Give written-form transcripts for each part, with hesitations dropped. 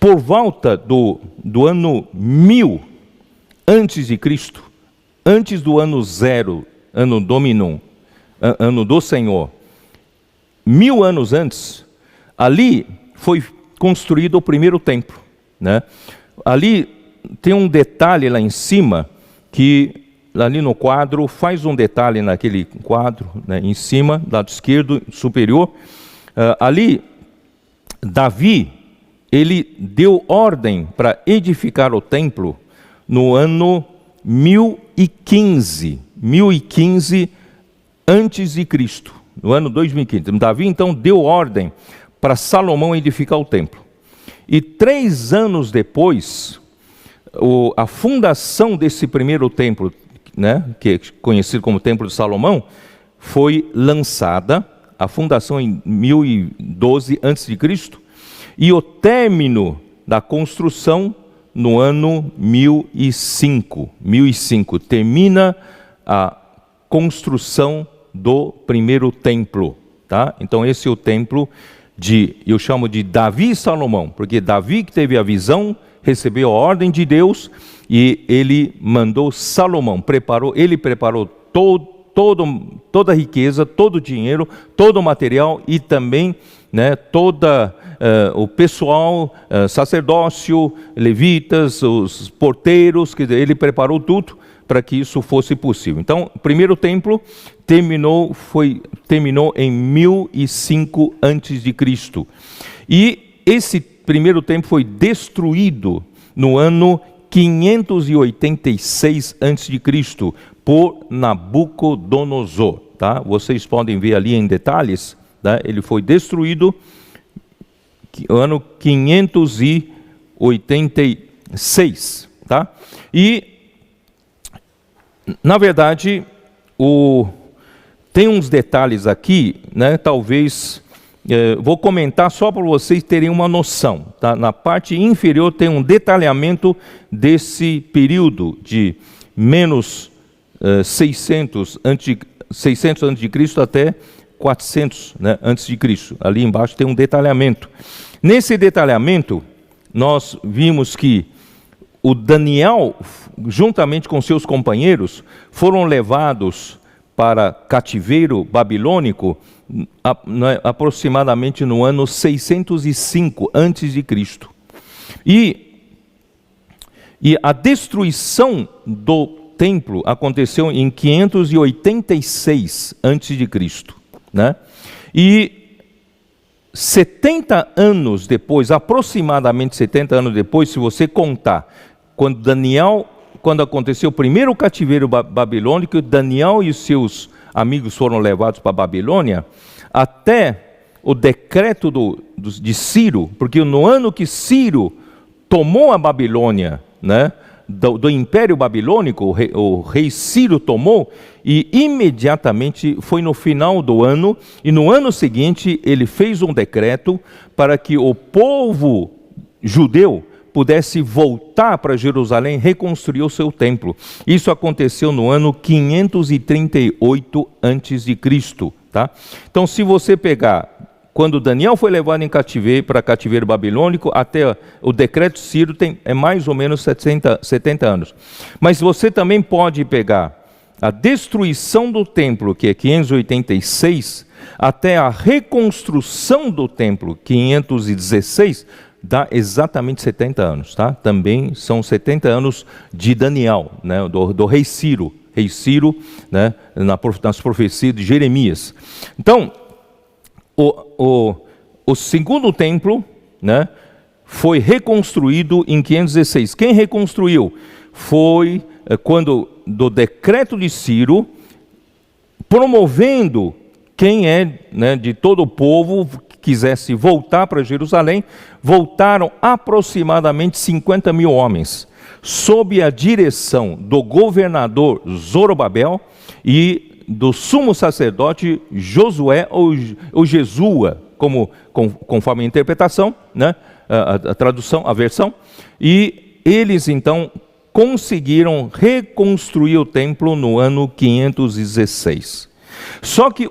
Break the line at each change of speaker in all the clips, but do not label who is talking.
por volta do ano 1000 antes de Cristo, antes do ano zero, ano Dominum, ano do Senhor, 1000 anos antes, ali foi construído o primeiro templo, né? Ali tem um detalhe lá em cima, que ali no quadro, faz um detalhe naquele quadro, né, em cima, lado esquerdo, superior. Ali, Davi, ele deu ordem para edificar o templo no ano 1015 antes de Cristo, no ano 2015. Davi, então, deu ordem para Salomão edificar o templo. E 3 anos depois, a fundação desse primeiro templo, né, que é conhecido como Templo de Salomão, foi lançada, a fundação em 1012 a.C., e o término da construção no ano 1005. Termina a construção do primeiro templo, tá? Então esse é o templo eu chamo de Davi e Salomão, porque Davi que teve a visão, recebeu a ordem de Deus e ele mandou Salomão, ele preparou toda a riqueza, todo o dinheiro, todo o material e também, né, o pessoal, sacerdócio, levitas, os porteiros, quer dizer, ele preparou tudo para que isso fosse possível. Então, o primeiro templo terminou em 1005 a.C. E esse primeiro templo foi destruído no ano 586 a.C. por Nabucodonosor. Tá? Vocês podem ver ali em detalhes, tá? Ele foi destruído no ano 586. Tá? E, na verdade, tem uns detalhes aqui, né? Talvez vou comentar só para vocês terem uma noção. Tá? Na parte inferior tem um detalhamento desse período de menos 600 a.C. até 400, né, a.C. Ali embaixo tem um detalhamento. Nesse detalhamento, nós vimos que o Daniel, juntamente com seus companheiros, foram levados para cativeiro babilônico aproximadamente no ano 605 a.C. E a destruição do templo aconteceu em 586 a.C., né? E 70 anos depois, aproximadamente 70 anos depois, se você contar, quando aconteceu o primeiro cativeiro babilônico, Daniel e seus amigos foram levados para a Babilônia, até o decreto de Ciro, porque no ano que Ciro tomou a Babilônia, né, do Império Babilônico, o rei Ciro tomou, e imediatamente foi no final do ano, e no ano seguinte ele fez um decreto para que o povo judeu pudesse voltar para Jerusalém, reconstruir o seu templo. Isso aconteceu no ano 538 a.C., tá? Então, se você pegar quando Daniel foi levado em cativeiro para cativeiro babilônico, até o decreto de Ciro é mais ou menos 70 anos. Mas você também pode pegar a destruição do templo, que é 586, até a reconstrução do templo, 516, dá exatamente 70 anos, tá? Também são 70 anos de Daniel, né? do rei Ciro, né? nas profecias de Jeremias. Então, o segundo templo, né, foi reconstruído em 516. Quem reconstruiu? Foi quando, do decreto de Ciro, promovendo quem né, de todo o povo quisesse voltar para Jerusalém, voltaram aproximadamente 50 mil homens, sob a direção do governador Zorobabel e do sumo sacerdote Josué ou Jesua, conforme a interpretação, né, a tradução, a versão, e eles então conseguiram reconstruir o templo no ano 516. Só que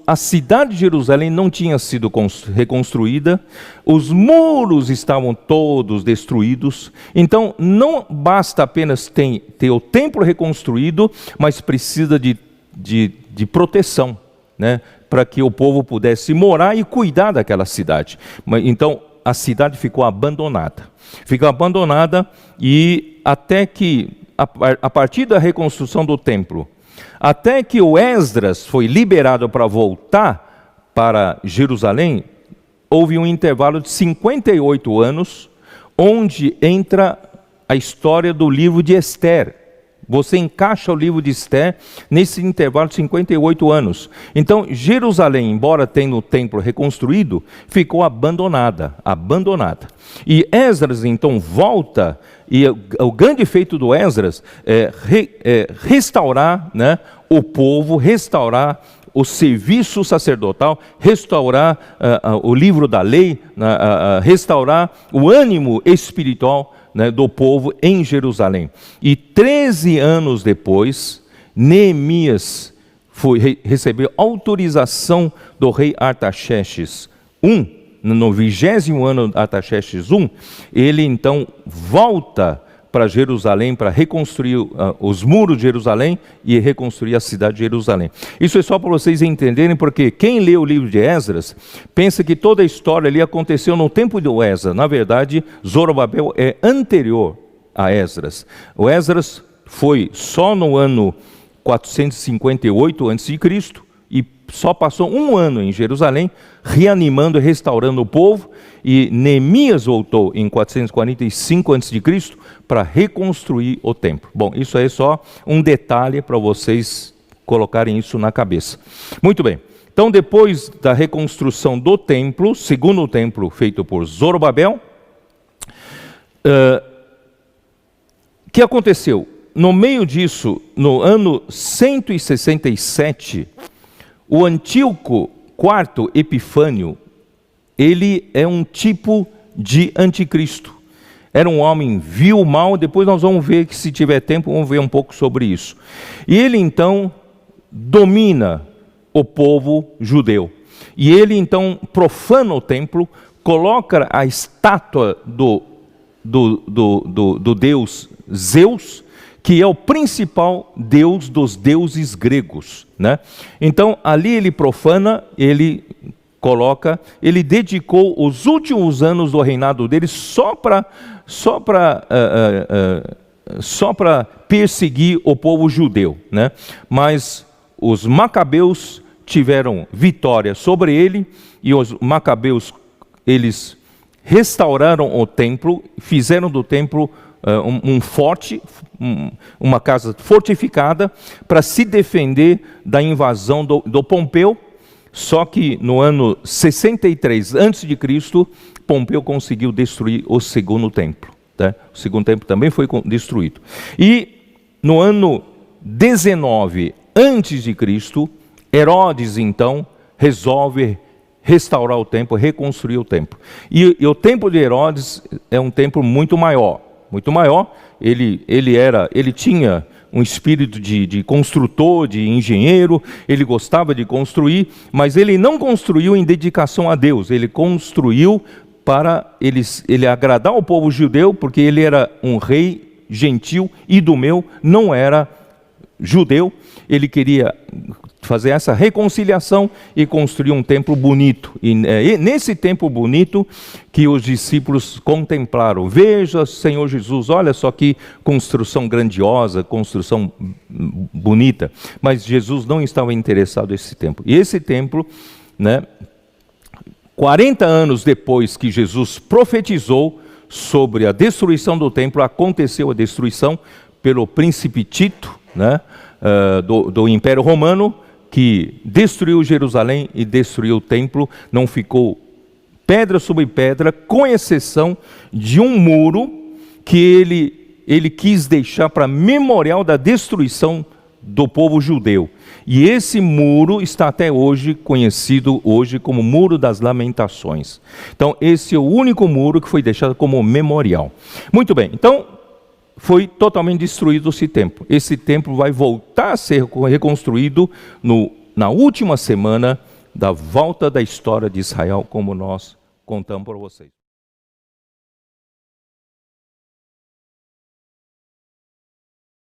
a cidade de Jerusalém não tinha sido reconstruída, os muros estavam todos destruídos, então não basta apenas ter o templo reconstruído, mas precisa de proteção, né, para que o povo pudesse morar e cuidar daquela cidade. Então a cidade ficou abandonada. Ficou abandonada e até que, a partir da reconstrução do templo, até que o Esdras foi liberado para voltar para Jerusalém, houve um intervalo de 58 anos, onde entra a história do livro de Ester. Você encaixa o livro de Ester nesse intervalo de 58 anos. Então, Jerusalém, embora tenha o templo reconstruído, ficou abandonada. E Esdras, então, volta, e o grande feito do Esdras é restaurar, né, o povo, restaurar o serviço sacerdotal, restaurar o livro da lei, restaurar o ânimo espiritual, né, do povo em Jerusalém. E 13 anos depois, Neemias recebeu autorização do rei Artaxerxes I, no 20º ano de Artaxerxes I, ele então volta para Jerusalém para reconstruir os muros de Jerusalém e reconstruir a cidade de Jerusalém. Isso é só para vocês entenderem, porque quem lê o livro de Esdras pensa que toda a história ali aconteceu no tempo de Esdras. Na verdade, Zorobabel é anterior a Esdras. O Esdras foi só no ano 458 a.C. e só passou um ano em Jerusalém, reanimando e restaurando o povo, e Neemias voltou em 445 a.C. para reconstruir o templo. Bom, isso aí é só um detalhe para vocês colocarem isso na cabeça. Muito bem, então depois da reconstrução do templo, segundo o templo feito por Zorobabel, o que aconteceu? No meio disso, no ano 167, o Antíoco IV Epifânio, ele é um tipo de anticristo. Era um homem vil, mau, depois nós vamos ver, que se tiver tempo, vamos ver um pouco sobre isso. E ele então domina o povo judeu. E ele então profana o templo, coloca a estátua do deus Zeus, que é o principal deus dos deuses gregos, né? Então, ali ele profana, ele dedicou os últimos anos do reinado dele só para perseguir o povo judeu, né? Mas os macabeus tiveram vitória sobre ele, e os macabeus, eles restauraram o templo, fizeram do templo um forte, uma casa fortificada para se defender da invasão do Pompeu. Só que no ano 63 a.C., Pompeu conseguiu destruir o segundo templo, tá? O segundo templo também foi destruído. E no ano 19 a.C., Herodes então resolve restaurar o templo, reconstruir o templo. E o templo de Herodes é um templo muito maior. Ele tinha um espírito de construtor, de engenheiro, ele gostava de construir, mas ele não construiu em dedicação a Deus, ele construiu para ele agradar o povo judeu, porque ele era um rei gentil, Idumeu não era judeu, ele queria fazer essa reconciliação e construir um templo bonito. E nesse templo bonito que os discípulos contemplaram. Veja, Senhor Jesus, olha só que construção grandiosa, construção bonita. Mas Jesus não estava interessado nesse templo. E esse templo, né, 40 anos depois que Jesus profetizou sobre a destruição do templo, aconteceu a destruição pelo príncipe Tito, né, do Império Romano, que destruiu Jerusalém e destruiu o templo. Não ficou pedra sobre pedra, com exceção de um muro que ele quis deixar para memorial da destruição do povo judeu. E esse muro está até hoje conhecido como Muro das Lamentações. Então esse é o único muro que foi deixado como memorial. Muito bem, então foi totalmente destruído esse templo. Esse templo vai voltar a ser reconstruído no na última semana da volta da história de Israel, como nós contamos para vocês.